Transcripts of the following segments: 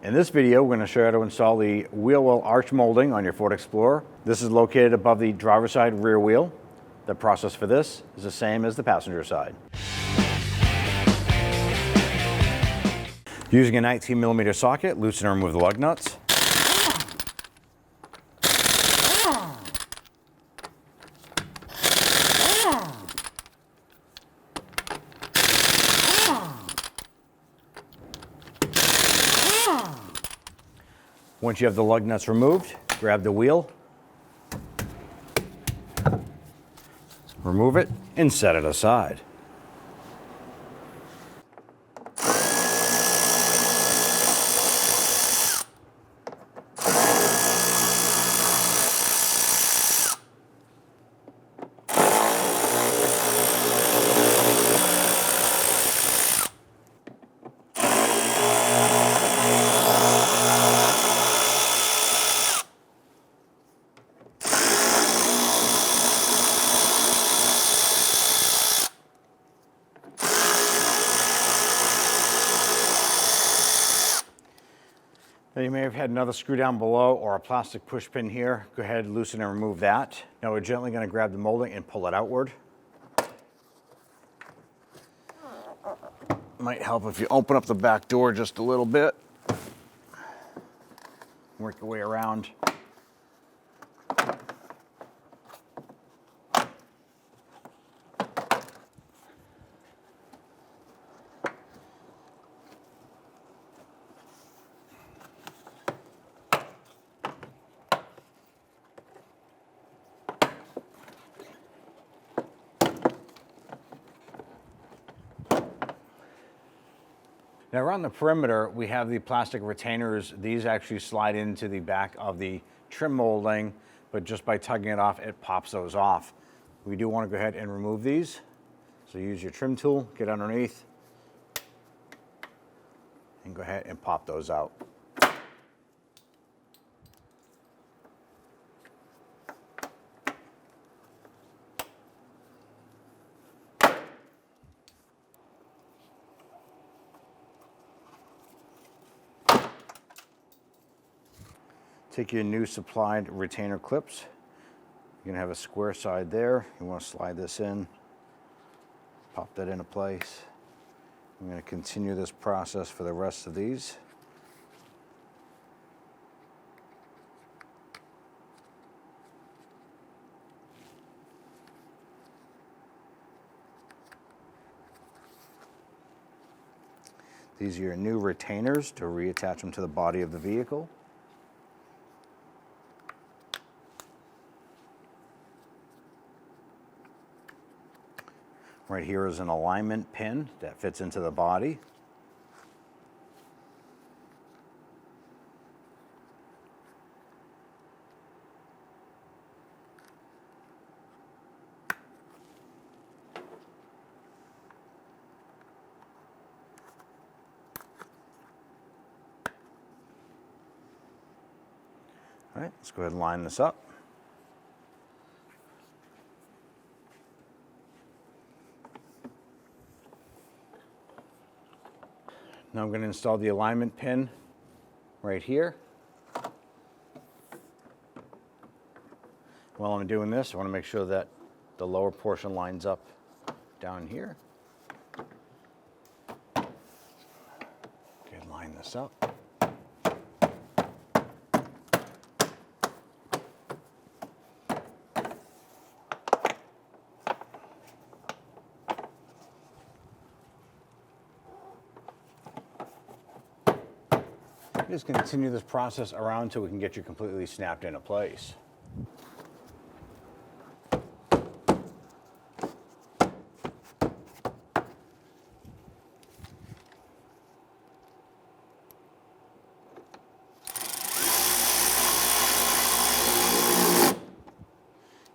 In this video, we're going to show you how to install the wheel well arch molding on your Ford Explorer. This is located above the driver's side rear wheel. The process for this is the same as the passenger side. Using a 19mm socket, loosen and remove the lug nuts. Once you have the lug nuts removed, grab the wheel, remove it, and set it aside. Now you may have had another screw down below or a plastic push pin here. Go ahead, loosen and remove that. Now we're gently going to grab the molding and pull it outward. Might help if you open up the back door just a little bit. Work your way around. Now around the perimeter, we have the plastic retainers. These actually slide into the back of the trim molding, but just by tugging it off, it pops those off. We do want to go ahead and remove these. So use your trim tool, get underneath, and go ahead and pop those out. Take your new supplied retainer clips. You're gonna have a square side there. You wanna slide this in, pop that into place. I'm gonna continue this process for the rest of these. These are your new retainers to reattach them to the body of the vehicle. Right here is an alignment pin that fits into the body. All right, let's go ahead and line this up. Now I'm going to install the alignment pin right here. While I'm doing this, I want to make sure that the lower portion lines up down here. Okay, line this up. Just continue this process around until we can get you completely snapped into place.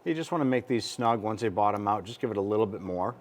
You just want to make these snug once they bottom out. Just give it a little bit more.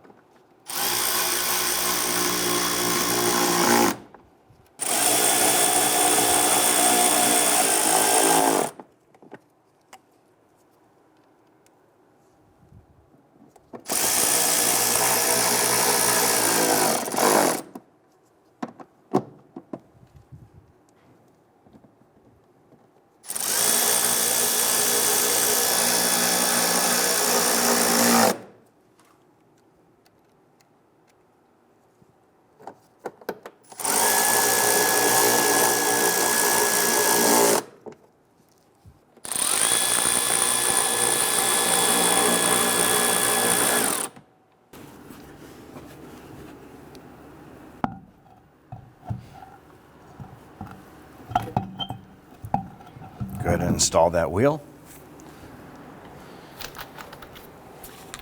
go ahead and install that wheel.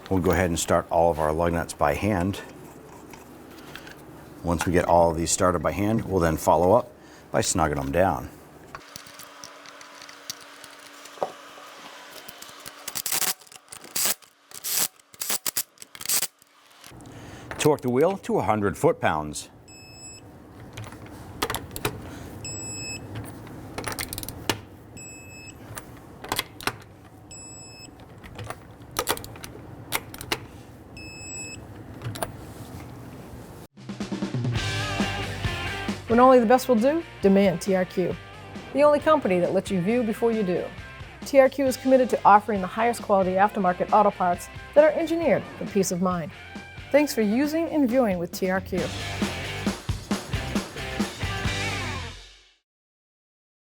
We'll go ahead and start all of our lug nuts by hand. Once we get all of these started by hand, we'll then follow up by snugging them down. Torque the wheel to 100 foot-pounds. When only the best will do, demand TRQ. The only company that lets you view before you do. TRQ is committed to offering the highest quality aftermarket auto parts that are engineered for peace of mind. Thanks for using and viewing with TRQ.